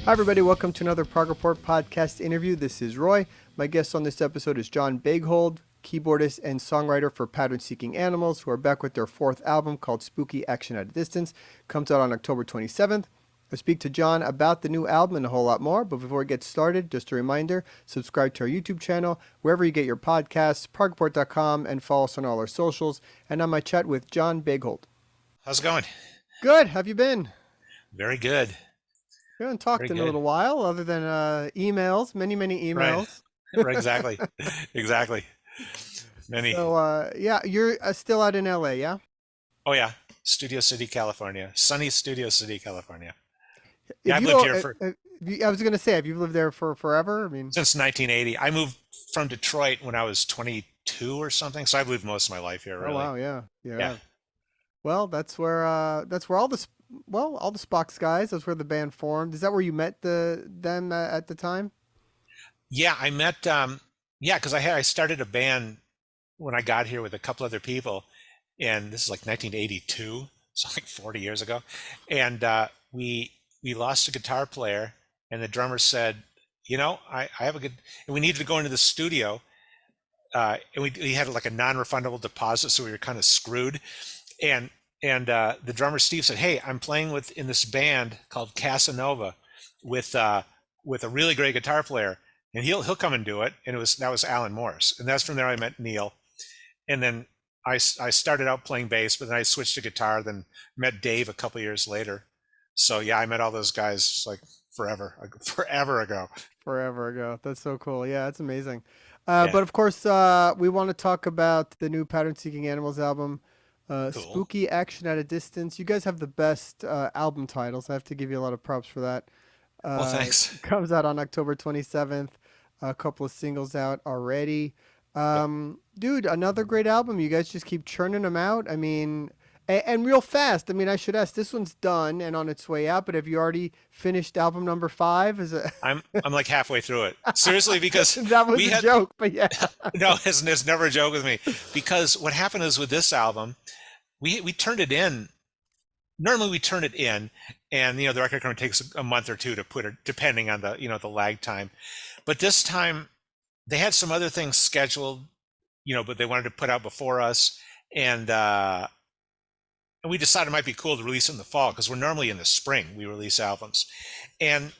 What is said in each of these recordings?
Hi, everybody. Welcome to another Prog Report podcast interview. This is Roy. My guest on this episode is John Boegehold, keyboardist and songwriter for Pattern-Seeking Animals, who are back with their fourth album called Spooky Action at a Distance. Comes out on October 27th. I speak to John about the new album and a whole lot more. But before we get started, just a reminder, subscribe to our YouTube channel, wherever you get your podcasts, progreport.com, and follow us on all our socials. And on my chat with John Boegehold. How's it going? Good. How have you been? Very good. We haven't talked Very in a good. little while, other than emails, many Right. emails. Right. Exactly. Exactly. Many. So, yeah, you're still out in LA, yeah? Oh yeah. Studio City, California. Sunny Studio City, California. Yeah, If I've you lived don't, here for I was gonna say, have you lived there for forever? I mean, since 1980. I moved from Detroit when I was 22 or something, so I've lived most of my life here, oh really. wow, yeah, Yeah. yeah. Well, that's where all the Spock's guys. That's where the band formed. Is that where you met them at the time? Yeah, I met yeah, because I started a band when I got here with a couple other people, and this is like 1982, so like 40 years ago. And we lost a guitar player, and the drummer said, I have a good, and we needed to go into the studio, and we had like a non-refundable deposit, so we were kind of screwed. And the drummer Steve said, "Hey, I'm playing in this band called Casanova with a really great guitar player, and he'll come and do it." And that was Alan Morris, and that's from there I met Neil, and then I started out playing bass, but then I switched to guitar, then met Dave a couple years later. So yeah, I met all those guys like forever ago. Forever ago. That's so cool. Yeah, it's amazing. Yeah, But of course, we want to talk about the new Pattern Seeking Animals album, cool. Spooky Action at a Distance. You guys have the best album titles. I have to give you a lot of props for that. Well, thanks. Comes out on October 27th. A couple of singles out already. Yep. Dude, another great album. You guys just keep churning them out. I mean, and real fast. I mean, I should ask, this one's done and on its way out, but have you already finished album number 5? Is it? I'm like halfway through it. Seriously, because That was we a had joke, but yeah. no, it's never a joke with me. Because what happened is with this album, we turned it in. Normally we turn it in, and the record company takes a month or two to put it, depending on the lag time. But this time they had some other things scheduled, but they wanted to put out before us, and we decided it might be cool to release it in the fall because we're normally in the spring we release albums, and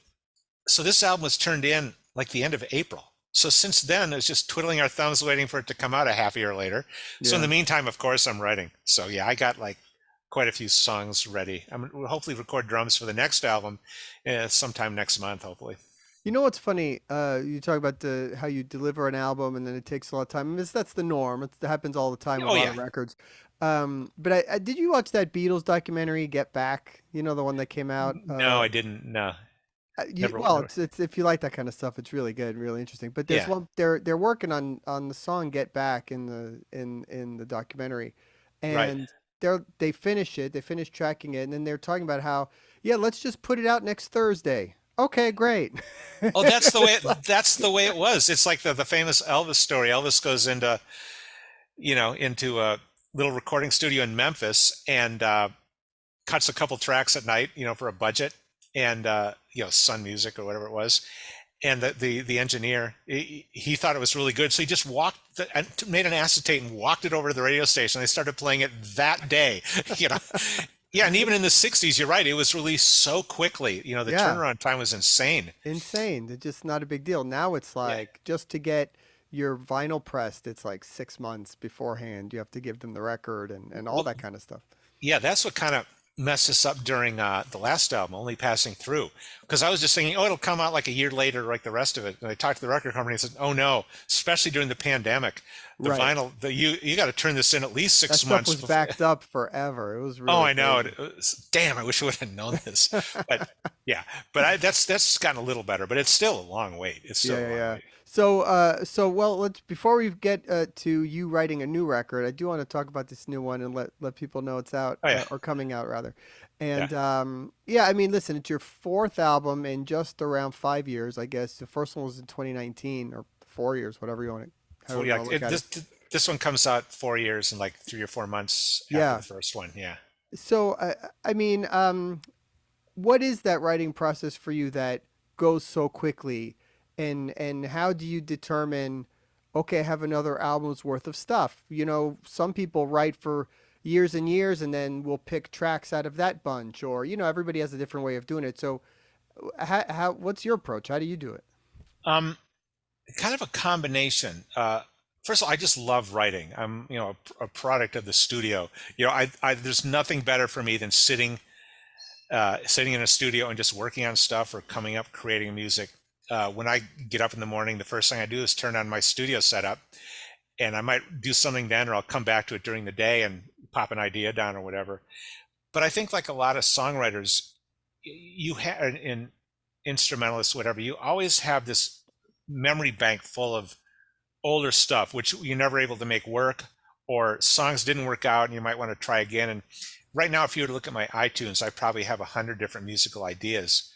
so this album was turned in like the end of April. So since then, it's just twiddling our thumbs waiting for it to come out a half year later. So in the Yeah. meantime, of course, I'm writing. So yeah, I got like quite a few songs ready. We'll hopefully record drums for the next album sometime next month, hopefully. You know what's funny? You talk about how you deliver an album and then it takes a lot of time. I mean, that's the norm. It happens all the time with Oh a lot yeah. of records. But did you watch that Beatles documentary, Get Back? You know, the one that came out. No, I didn't. No, never, Well, never. it's if you like that kind of stuff, it's really good, really interesting. But there's Yeah, one they're working on the song Get Back in the documentary, right. and they finish it, they finish tracking it, and then they're talking about how, yeah, let's just put it out next Thursday. Okay, great. Oh, that's the way. It's like, That's the way it was. It's like the famous Elvis story. Elvis goes into a little recording studio in Memphis and cuts a couple tracks at night, for a budget, and Sun Music or whatever it was. And the engineer, he thought it was really good, so he just and made an acetate and walked it over to the radio station. They started playing it that day, you know. Yeah, and even in the '60s, you're right, it was released so quickly. The yeah, turnaround time was insane. insane. It's just not a big deal. Now it's Yeah. like just to get your vinyl pressed, it's like 6 months beforehand. You have to give them the record and all Well, that kind of stuff. yeah, that's what kind of messed us up during the last album, Only Passing Through. Because I was just thinking, oh, it'll come out like a year later, like the rest of it. And I talked to the record company and said, oh no, especially during the pandemic, the Right. vinyl, you got to turn this in at least That six stuff months was before. backed up forever. It was Oh, really I know. crazy. Damn, I wish I would have known this. But yeah, but that's gotten a little better, but it's still a long wait. It's Yeah, still a yeah, long yeah. wait. So well, let's before we get to you writing a new record, I do want to talk about this new one and let people know it's out Oh yeah, or coming out rather. yeah. And yeah, I mean, listen, it's your fourth album in just around 5 years, I guess. The first one was in 2019 or 4 years, whatever you want to, however you Yeah, want to look at it. this one comes out 4 years and like 3 or 4 months after Yeah. the first one. Yeah. So I mean, what is that writing process for you that goes so quickly, and how do you determine, okay, I have another album's worth of stuff? Some people write for years and years, and then we'll pick tracks out of that bunch, or everybody has a different way of doing it. So, what's your approach? How do you do it? Um, Kind of a combination. First of all, I just love writing. I'm, a product of the studio. There's nothing better for me than sitting in a studio and just working on stuff or coming up, creating music. When I get up in the morning, the first thing I do is turn on my studio setup, and I might do something then, or I'll come back to it during the day and pop an idea down or whatever. But I think, like a lot of songwriters, you have in instrumentalists, whatever, you always have this memory bank full of older stuff, which you're never able to make work, or songs didn't work out and you might want to try again. And right now, if you were to look at my iTunes, I probably have 100 different musical ideas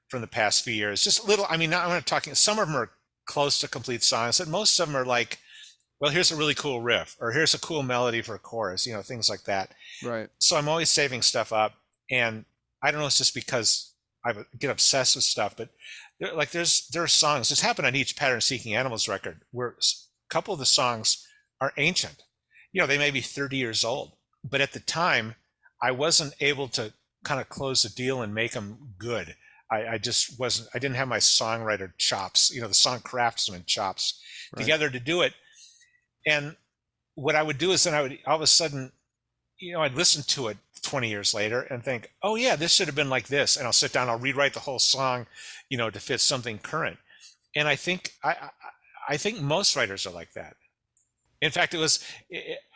from the past few years. Just little, I mean, not, I'm not talking, some of them are close to complete songs, and most of them are like, well, here's a really cool riff, or here's a cool melody for a chorus, things like that. Right. So I'm always saving stuff up. And I don't know, it's just because I get obsessed with stuff, but there are songs. This happened on each Pattern-Seeking Animals record, where a couple of the songs are ancient. They may be 30 years old, but at the time, I wasn't able to kind of close the deal and make them good. I just wasn't. I didn't have my songwriter chops, the song craftsman chops Right. together to do it. And what I would do is then I would all of a sudden, I'd listen to it 20 years later and think, oh yeah, this should have been like this. And I'll sit down, I'll rewrite the whole song, to fit something current. And I think I think most writers are like that. In fact,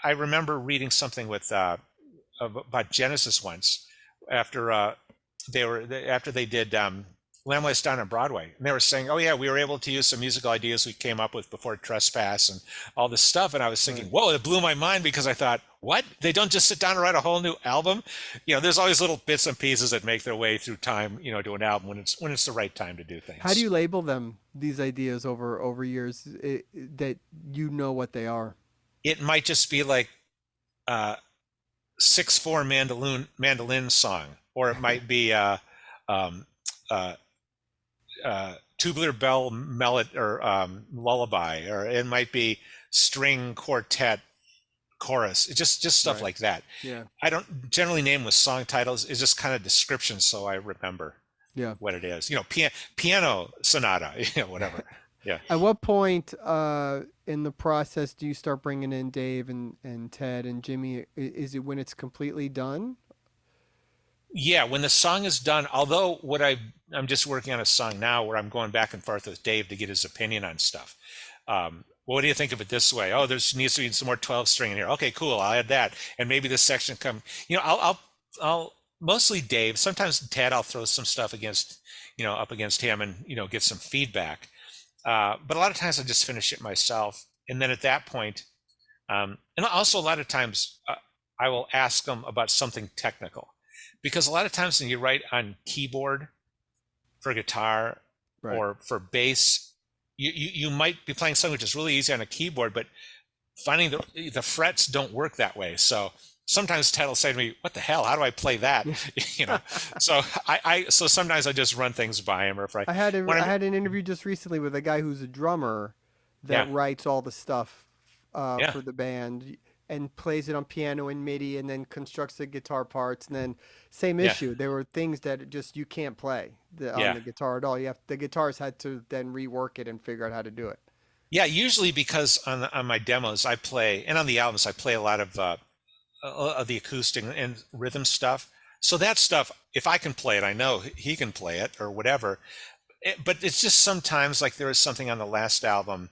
I remember reading something about Genesis once, after after they did Lamb Lies Down on Broadway, and they were saying, oh yeah, we were able to use some musical ideas we came up with before Trespass and all this stuff. And I was thinking, whoa, it blew my mind, because I thought, what? They don't just sit down and write a whole new album? There's always little bits and pieces that make their way through time, to an album when it's the right time to do things. How do you label them, these ideas over years, that what they are? It might just be like 6/4 mandolin song, or it might be um, tubular bell melody, or lullaby, or it might be string quartet chorus. It's just stuff Right. like that. Yeah. I don't generally name with song titles. It's just kind of descriptions, so I remember Yeah. what it is. Piano sonata, whatever. Yeah. At what point in the process do you start bringing in Dave and Ted and Jimmy? Is it when it's completely done? Yeah, when the song is done, although I'm just working on a song now where I'm going back and forth with Dave to get his opinion on stuff. Well, what do you think of it this way? Oh, needs to be some more 12 string in here. Okay, cool. I'll add that. And maybe this section I'll mostly Dave. Sometimes Ted, I'll throw some stuff up against him and, get some feedback. But a lot of times I just finish it myself. And then at that point, and also a lot of times I will ask them about something technical, because a lot of times when you write on keyboard for guitar, Right. or for bass, you might be playing something which is really easy on a keyboard, but finding the frets don't work that way. So sometimes Ted will say to me, what the hell, how do I play that? So sometimes I just run things by him. Or if I had an interview just recently with a guy who's a drummer that Yeah. writes all the stuff Yeah. for the band and plays it on piano and MIDI, and then constructs the guitar parts. And then same Yeah. issue. There were things that just you can't play on Yeah. the guitar at all. The guitars had to then rework it and figure out how to do it. Yeah, usually because on my demos I play, and on the albums I play a lot of the acoustic and rhythm stuff. So that stuff, if I can play it, I know he can play it or whatever. But it's just sometimes, like there was something on the last album,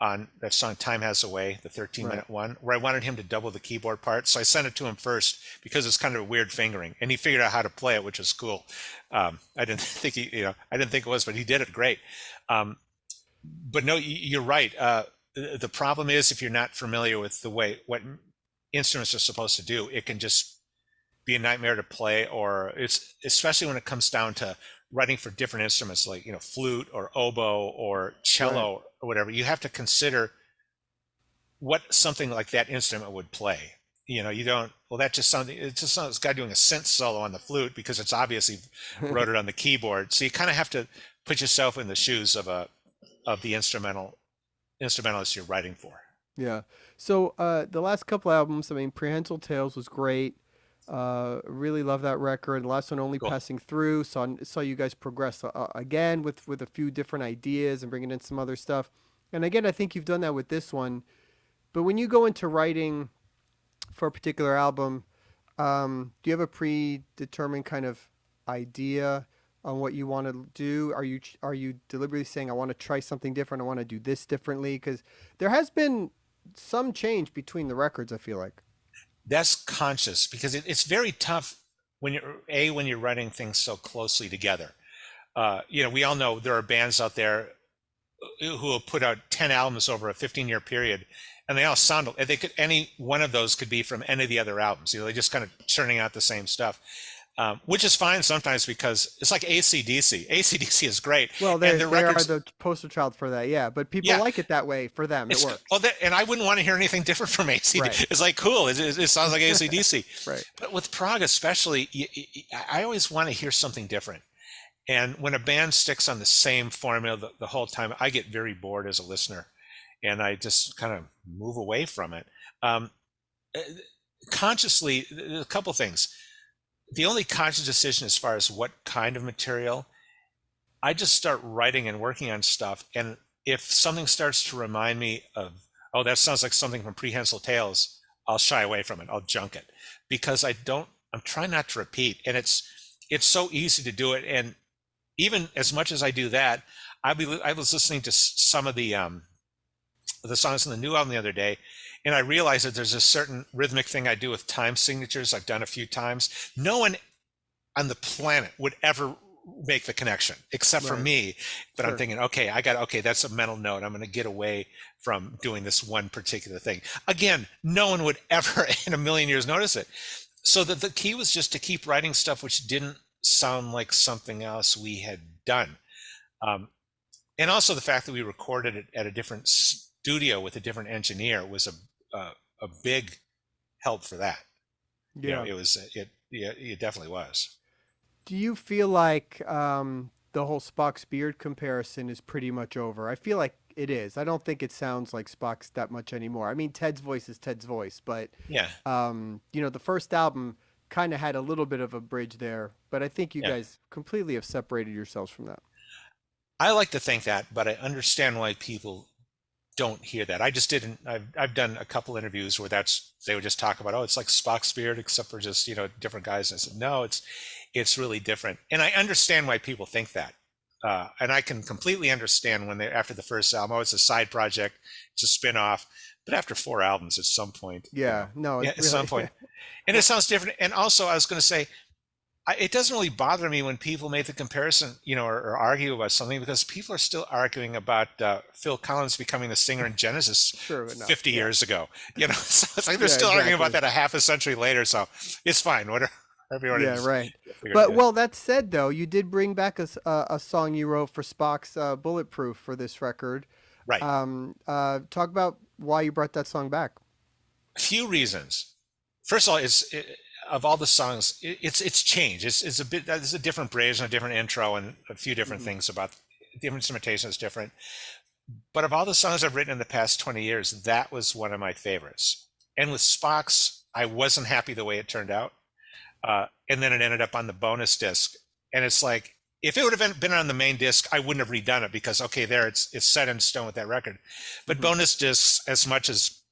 on that song Time Has a Way, the 13-minute one, where I wanted him to double the keyboard part. So I sent it to him first because it's kind of a weird fingering, and he figured out how to play it, which was cool. I didn't think I didn't think it was, but he did it great. But no, you're right. The problem is, if you're not familiar with what instruments are supposed to do, it can just be a nightmare to play. Or it's especially when it comes down to writing for different instruments, like flute or oboe or cello or whatever. You have to consider what something like that instrument would play. You don't. Well, that just sounds. It just sounds this guy doing a synth solo on the flute, because it's obviously wrote it on the keyboard. So you kind of have to put yourself in the shoes of the instrumentalist you're writing for. Yeah. So the last couple albums, I mean, Prehensile Tales was great. Really love that record. The last one, Only Cool. Passing Through. Saw you guys progress again with a few different ideas and bringing in some other stuff. And again, I think you've done that with this one. But when you go into writing for a particular album, do you have a predetermined kind of idea on what you want to do? Are you deliberately saying, I want to try something different, I want to do this differently? Because there has been some change between the records, I feel like. That's conscious because it's very tough when you're writing things so closely together. We all know there are bands out there who have put out 10 albums over a 15-year period, and they all sound, any one of those could be from any of the other albums. They're just kind of churning out the same stuff, which is fine sometimes because it's like AC/DC. AC/DC is great. Well, and they are the poster child for that, yeah. But people like it that way. For them, it works. And I wouldn't want to hear anything different from AC/DC. Right. It's like, cool. It sounds like AC/DC. Right. But with Prog especially, I always want to hear something different. And when a band sticks on the same formula the whole time, I get very bored as a listener, and I just kind of move away from it. Consciously, a couple things. The only conscious decision as far as what kind of material, I just start writing and working on stuff. And if something starts to remind me of, oh, that sounds like something from Prehensile Tales, I'll shy away from it. I'll junk it because I'm trying not to repeat. And it's so easy to do it. And even as much as I do that, I was listening to some of the songs in the new album the other day, and I realized that there's a certain rhythmic thing I do with time signatures I've done a few times. No one on the planet would ever make the connection except for me. But sure. I'm thinking, okay, that's a mental note. I'm going to get away from doing this one particular thing. Again, no one would ever in a million years notice it. So the key was just to keep writing stuff which didn't sound like something else we had done. And also the fact that we recorded it at a different studio with a different engineer was a big help for that. Yeah. It definitely was. Do you feel like the whole Spock's beard comparison is pretty much over? I feel like it is. I don't think it sounds like Spock's that much anymore. I mean, Ted's voice is Ted's voice, but yeah, the first album kind of had a little bit of a bridge there, but I think you guys completely have separated yourselves from that. I like to think that, but I understand why people don't hear that. I just didn't. I've done a couple interviews where they would just talk about, oh, it's like Spock's beard except for just different guys. And I said, no, it's really different, and I understand why people think that. And I can completely understand when after the first album, it's a side project, it's a spin-off, but after 4 albums, at some point, some point, and it sounds different. And also, I was going to say, it doesn't really bother me when people make the comparison, or argue about something, because people are still arguing about Phil Collins becoming the singer in Genesis 50 years ago. So it's like they're still arguing about that a half a century later. So it's fine, whatever. Right. But that said, though, you did bring back a song you wrote for Spock's Bulletproof for this record. Right. Talk about why you brought that song back. A few reasons. First of all, of all the songs, it's changed. There's a different bridge and a different intro and a few different things about the instrumentation is different. But of all the songs I've written in the past 20 years, that was one of my favorites. And with Spock's, I wasn't happy the way it turned out. And then it ended up on the bonus disc. And it's like, if it would have been on the main disc, I wouldn't have redone it because, it's set in stone with that record. But bonus discs, as much as,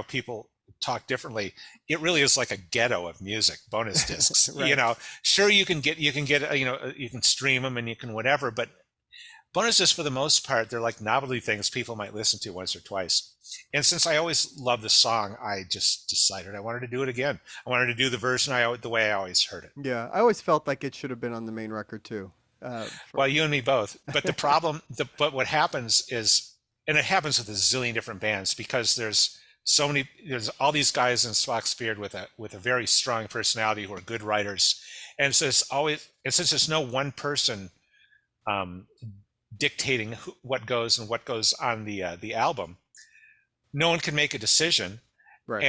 people talk differently, it really is like a ghetto of music, bonus discs. Right. Sure, you can get, you can stream them and you can whatever, but bonus discs, for the most part, they're like novelty things people might listen to once or twice. And since I always loved the song, I just decided I wanted to do it again. I wanted to do the version the way I always heard it. Yeah, I always felt like it should have been on the main record too. Well, you and me both. But the problem, but what happens is, and it happens with a zillion different bands, because there's all these guys in Spock's beard with a very strong personality who are good writers, and so since there's no one person dictating what goes on the album, no one can make a decision, right?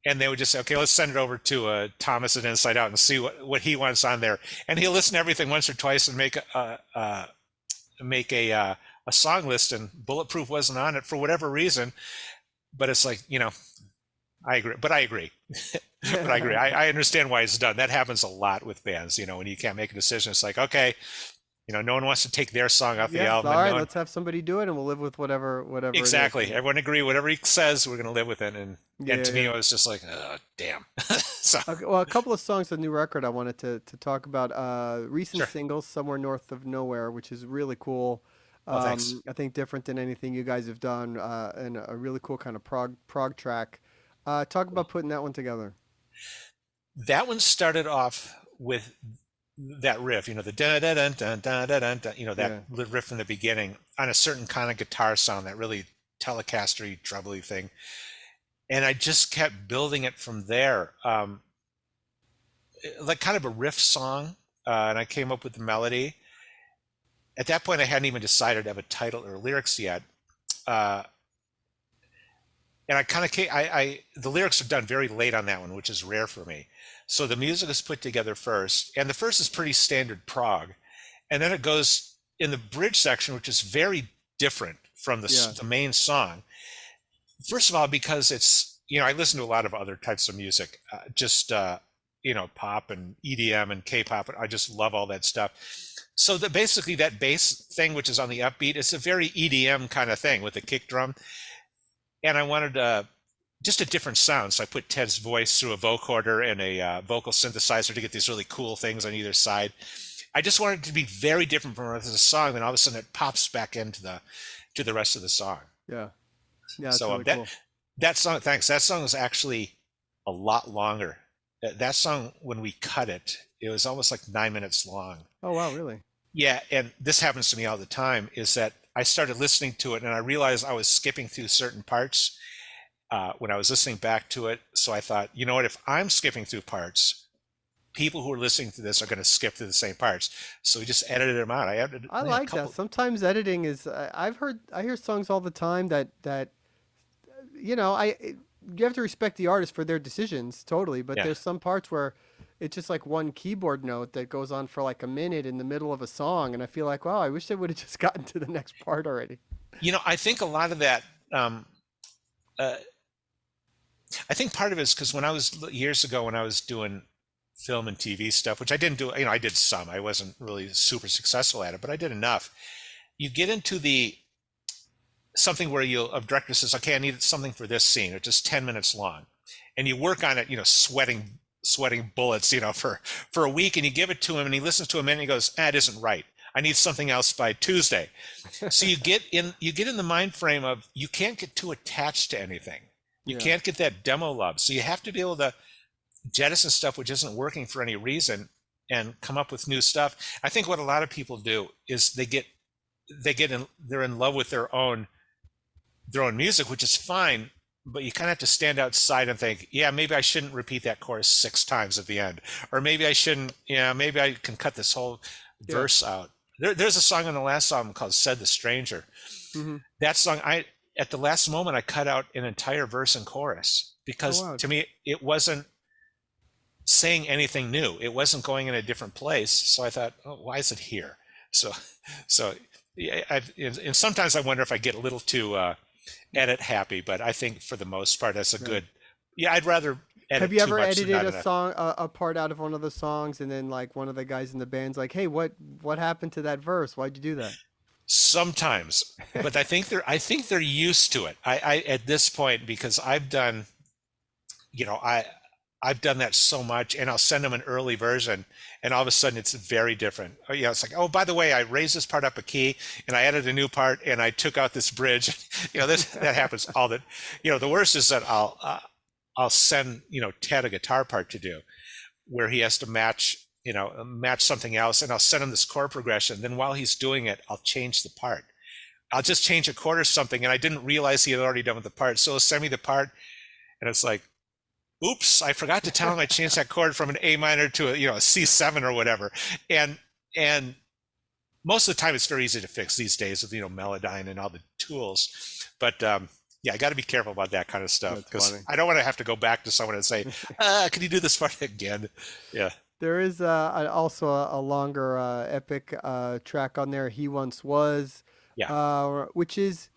And they would just say, okay, let's send it over to Thomas at Inside Out and see what he wants on there, and he'll listen to everything once or twice and make a make a song list, and Bulletproof wasn't on it for whatever reason. But it's like, I agree. But I agree. But I agree. I understand why it's done. That happens a lot with bands. When you can't make a decision, it's like, okay, no one wants to take their song off the Yeah, album, all and right, no one. let's have somebody do it, and we'll live with whatever it is. Exactly. Everyone agree. Whatever he says, we're going to live with it. And Yeah, to me, yeah. it was just like, damn. So Okay, well, a couple of songs of the new record I wanted to talk about. Recent sure. singles, "Somewhere North of Nowhere," which is really cool. Oh, thanks. I think different than anything you guys have done, and a really cool kind of prog track. Talk about putting that one together. That one started off with that riff, the da da da da da da da, that Yeah, riff from the beginning on a certain kind of guitar sound, that really Telecaster-y, trebly thing. And I just kept building it from there, like kind of a riff song, and I came up with the melody. At that point, I hadn't even decided to have a title or lyrics yet. Uh, and I kind of came, the lyrics are done very late on that one, which is rare for me. So the music is put together first, and the first is pretty standard prog, and then it goes in the bridge section, which is very different from yeah. the main song. First of all, because it's, I listen to a lot of other types of music, just pop and EDM and K-pop. I just love all that stuff. So basically that bass thing, which is on the upbeat, it's a very EDM kind of thing with a kick drum. And I wanted just a different sound. So I put Ted's voice through a vocoder and a vocal synthesizer to get these really cool things on either side. I just wanted it to be very different from the rest of the song. Then all of a sudden it pops back into the rest of the song. Yeah, yeah, it's So really cool. that song, thanks. That song is actually a lot longer. That song, when we cut it, it was almost like 9 minutes long. Oh wow, really? Yeah, and this happens to me all the time, is that I started listening to it and I realized I was skipping through certain parts when I was listening back to it. So I thought, you know what, if I'm skipping through parts, people who are listening to this are going to skip through the same parts. So we just edited them out. I edited I a like that. couple. Sometimes editing is. I hear songs all the time that you know I you have to respect the artist for their decisions totally, but Yeah. there's some parts where it's just like one keyboard note that goes on for like a minute in the middle of a song, and I feel like, wow, I wish they would have just gotten to the next part already. I think a lot of that, uh, I think part of it is because when I was years ago, when I was doing film and TV stuff, which I didn't do, I did some. I wasn't really super successful at it, but I did enough. You get into the something where a director says, okay, I need something for this scene. It's just 10 minutes long. And you work on it, sweating bullets, for a week, and you give it to him and he listens to a minute and he goes, it isn't right. I need something else by Tuesday. So you get in the mind frame of, you can't get too attached to anything. You Yeah, can't get that demo love. So you have to be able to jettison stuff which isn't working for any reason and come up with new stuff. I think what a lot of people do is they're in love with their own music, which is fine, but you kind of have to stand outside and think, yeah, maybe I shouldn't repeat that chorus 6 times at the end, or maybe I shouldn't, maybe I can cut this whole yeah. verse out. There's a song on the last album called "Said the Stranger." Hmm. That song, at the last moment, I cut out an entire verse and chorus Oh because wow. to me it wasn't saying anything new. It wasn't going in a different place. So I thought, oh, why is it here? So, so yeah, and sometimes I wonder if I get a little too edit happy, but I think for the most part, that's a Yeah. good. Yeah, I'd rather Have edit you too ever much than edited not a enough. song, a part out of one of the songs, and then like one of the guys in the band's like, "Hey, what happened to that verse? Why'd you do that?" Sometimes, but I think they're used to it. I at this point, because you know, I I've done that so much, and I'll send them an early version, and all of a sudden it's very different. Oh, yeah, it's like, oh, by the way, I raised this part up a key, and I added a new part, and I took out this bridge. This that happens all the. The worst is that I'll send Ted a guitar part to do, where he has to match something else, and I'll send him this chord progression. Then while he's doing it, I'll change the part. I'll just change a chord or something, and I didn't realize he had already done with the part. So he'll send me the part, and it's like, oops, I forgot to tell him I changed that chord from an A minor to a C7 or whatever. And most of the time it's very easy to fix these days with Melodyne and all the tools. But yeah, I got to be careful about that kind of stuff That's because funny. I don't want to have to go back to someone and say, can you do this part again? Yeah. There is also a longer epic track on there. He once was, Yeah, which is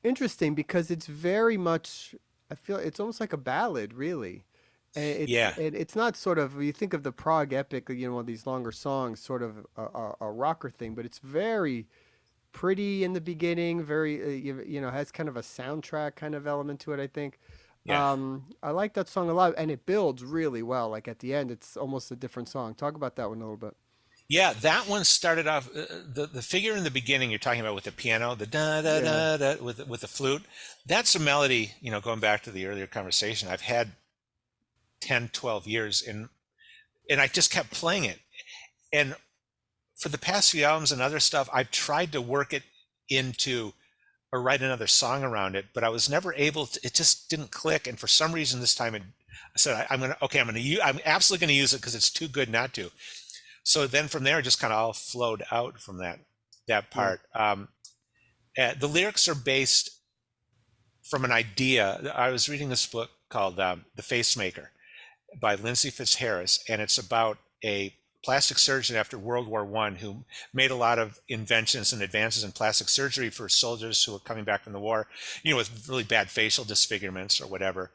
interesting because it's very much. I feel it's almost like a ballad, really. And yeah, it's not sort of you think of the Prog epic, these longer songs, sort of a rocker thing, but it's very pretty in the beginning. Very has kind of a soundtrack kind of element to it. I think. yeah. I like that song a lot, and it builds really well. Like at the end, it's almost a different song. Talk about that one a little bit. Yeah, that one started off the figure in the beginning you're talking about with the piano, the da da Yeah. da da with the flute. That's a melody, going back to the earlier conversation. I've had 10, 12 years and I just kept playing it. And for the past few albums and other stuff, I've tried to work it into or write another song around it, but I was never able to. It just didn't click. And for some reason this time I said I'm absolutely going to use it because it's too good not to. So then from there, it just kind of all flowed out from that Yeah. part. The lyrics are based from an idea. I was reading this book called The Facemaker by Lindsay Fitzharris, and it's about a plastic surgeon after World War I who made a lot of inventions and advances in plastic surgery for soldiers who were coming back from the war, with really bad facial disfigurements or whatever.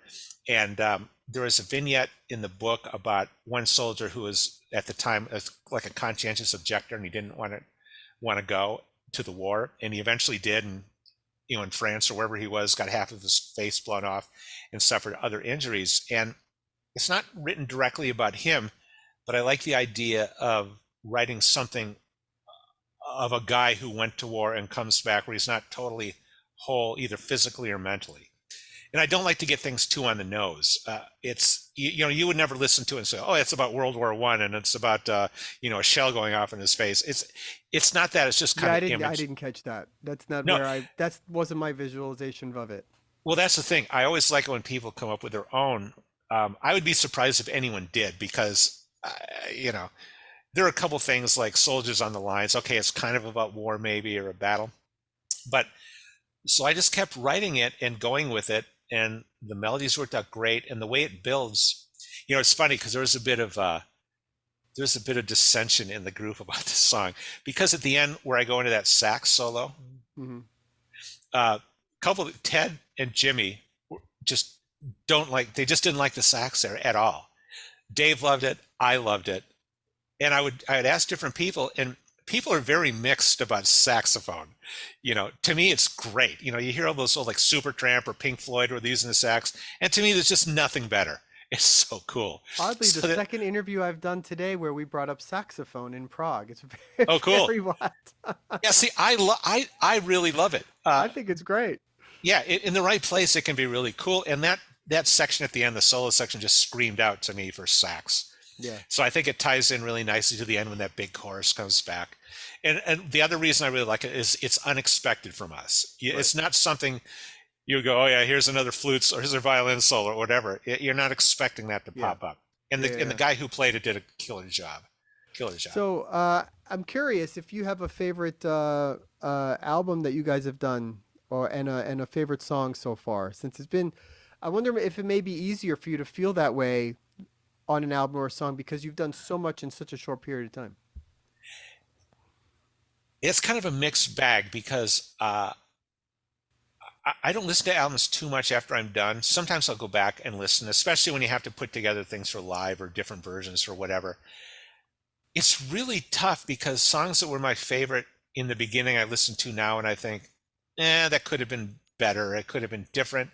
And there was a vignette in the book about one soldier who was at the time like a conscientious objector, and he didn't want to go to the war, and he eventually did, and in France or wherever he was, got half of his face blown off and suffered other injuries. And it's not written directly about him, but I like the idea of writing something of a guy who went to war and comes back where he's not totally whole, either physically or mentally. And I don't like to get things too on the nose. It's you would never listen to it and say, "Oh, it's about World War I and it's about a shell going off in his face." It's not that. It's just Yeah, kind I of didn't. I image. didn't catch that. That's not No, where I. That wasn't my visualization of it. well, that's the thing. I always like it when people come up with their own. I would be surprised if anyone did because there are a couple things like soldiers on the lines. Okay, it's kind of about war maybe or a battle, but so I just kept writing it and going with it, and the melodies worked out great, and the way it builds. It's funny because there's a bit of dissension in the group about this song because at the end where I go into that sax solo, Hmm. couple Ted and Jimmy just they just didn't like the sax there at all. Dave loved it, I loved it, and I'd ask different people, and people are very mixed about saxophone. To me it's great. You hear all those old like Supertramp or Pink Floyd where they're using the sax, and to me there's just nothing better. It's so cool. Oddly, the So that, second interview I've done today where we brought up saxophone in Prague, it's very, oh, cool. very what? Yeah, see, I really love it. I think it's great. Yeah, in the right place, it can be really cool. And that section at the end, the solo section, just screamed out to me for sax. Yeah. So I think it ties in really nicely to the end when that big chorus comes back. And the other reason I really like it is it's unexpected from us. Right. It's not something you go, oh yeah, here's another flute or here's a violin solo or whatever. You're not expecting that to Yeah. pop up. And Yeah. the guy who played it did a killer job. Killer job. So I'm curious if you have a favorite album that you guys have done, or and a favorite song so far. Since it's been, I wonder if it may be easier for you to feel that way on an album or a song because you've done so much in such a short period of time. It's kind of a mixed bag because I don't listen to albums too much after I'm done. Sometimes I'll go back and listen, especially when you have to put together things for live or different versions or whatever. It's really tough because songs that were my favorite in the beginning, I listen to now and I think, that could have been better. It could have been different.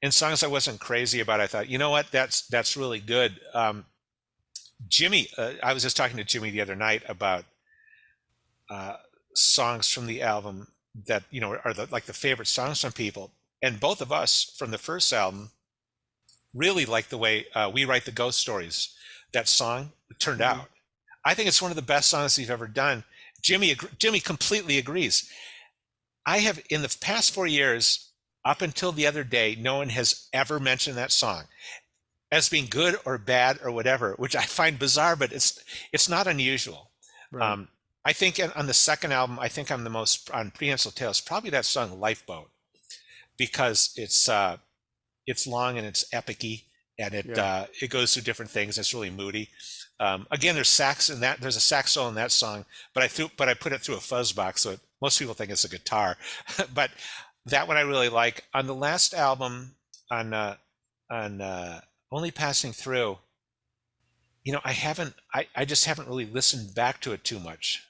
And songs I wasn't crazy about, I thought, you know what, that's really good. Jimmy, I was just talking to Jimmy the other night about songs from the album that are like the favorite songs from people, and both of us from the first album really like the way We Write the Ghost Stories, that song turned Hmm. out. I think it's one of the best songs we've ever done. Jimmy completely agrees. I have, in the past 4 years, up until the other day, no one has ever mentioned that song as being good or bad or whatever, which I find bizarre, but it's not unusual. Right. Um, I think on the second album, I think I'm the most on Prehensile Tales, probably that song Lifeboat, because it's long and it's epic-y, and Yeah. it goes through different things. It's really moody. Again, there's sax in that. There's a sax solo in that song, but I put it through a fuzz box, so most people think it's a guitar. But that one I really like. On the last album, on Only Passing Through, I just haven't really listened back to it too much,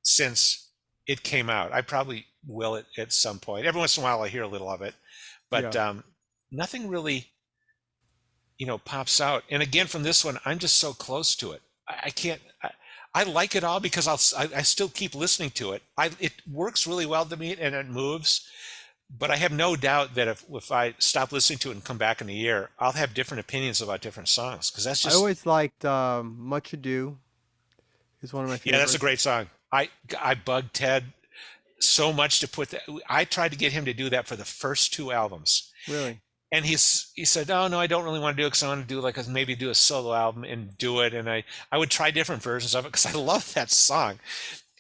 since it came out. I probably will at some point. Every once in a while I hear a little of it, but Yeah. nothing really, pops out. And again, from this one, I'm just so close to it. I can't, I like it all because I still keep listening to it. It works really well to me and it moves, but I have no doubt that if I stop listening to it and come back in a year, I'll have different opinions about different songs because that's I just, always liked Much Ado is one of my yeah, that's a favorites. great song. I bugged Ted so much to put that. I tried to get him to do that for the first two albums, Really? and he said, "Oh no, I don't really want to do it because I want to do maybe do a solo album and do it." And I would try different versions of it because I love that song.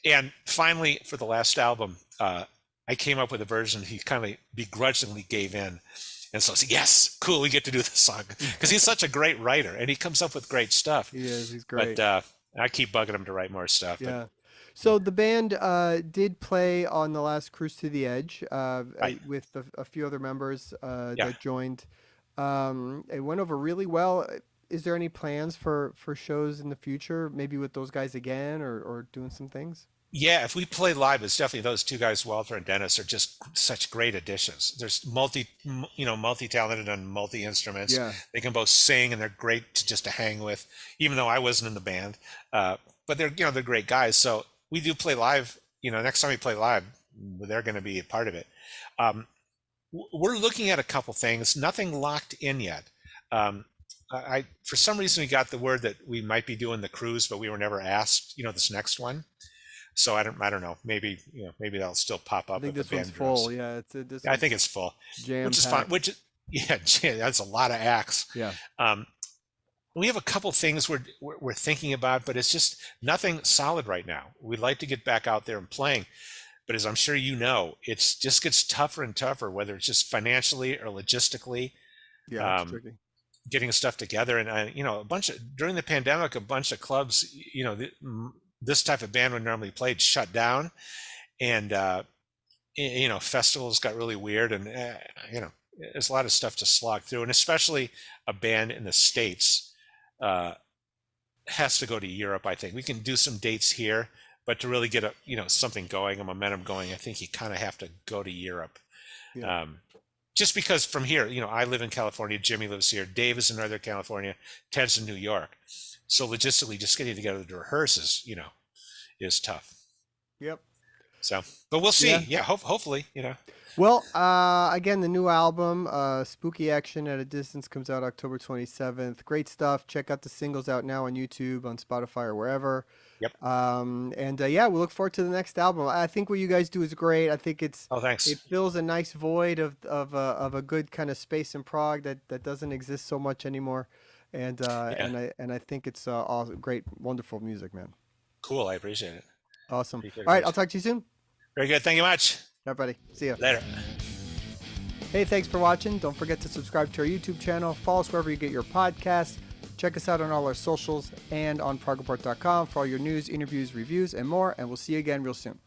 And finally, for the last album, I came up with a version he kind of begrudgingly gave in. And so I said, yes, cool, we get to do this song because he's such a great writer and he comes up with great stuff. He is. He's But great. I keep bugging him to write more stuff. But Yeah. So the band did play on the last Cruise to the Edge right, with a few other members yeah. that joined. It went over really well. Is there any plans for shows in the future, maybe with those guys again or doing some things? Yeah, if we play live, it's definitely those two guys, Walter and Dennis, are just such great additions. There's multi-talented on multi instruments. Yeah. They can both sing, and they're great to hang with. Even though I wasn't in the band, but they're great guys. So we do play live. Next time we play live, they're going to be a part of it. Um, we're looking at a couple things. Nothing locked in yet. For some reason we got the word that we might be doing the cruise, but we were never asked. This next one. So I don't know. Maybe that'll still pop I up think if the this one's band full. grows. Yeah, this I one's think it's full, jam which is fine. packed. Yeah, that's a lot of acts. Yeah. Um, we have a couple things we're thinking about, but it's just nothing solid right now. We'd like to get back out there and playing, but as I'm sure you know, it's just gets tougher and tougher, whether it's just financially or logistically, Yeah, it's um, tricky. getting stuff together. And during the pandemic, a bunch of clubs, this type of band would normally played shut down, and festivals got really weird, and there's a lot of stuff to slog through, and especially a band in the States uh, has to go to Europe. I think we can do some dates here, but to really get something going, a momentum going, I think you kind of have to go to Europe. Yeah. Just because from here, I live in California, Jimmy lives here, Dave is in Northern California, Ted's in New York. So logistically, just getting together to rehearse is tough. Yep. So, but we'll see. Yeah. Yeah, hopefully. Well, again, the new album, Spooky Action at a Distance, comes out October 27th. Great stuff. Check out the singles out now on YouTube, on Spotify, or wherever. Yep. And yeah, we look forward to the next album. I think what you guys do is great. I think it Oh, thanks. fills a nice void of a good kind of space in Prague that doesn't exist so much anymore. And Yeah. and I think it's all great, wonderful music, man. Cool. I appreciate it. Awesome. Appreciate All it, right, I'll guys. talk to you soon. Very good. Thank you much. All right, buddy. See ya. Later. Hey, thanks for watching. Don't forget to subscribe to our YouTube channel. Follow us wherever you get your podcasts. Check us out on all our socials and on ProgReport.com for all your news, interviews, reviews, and more. And we'll see you again real soon.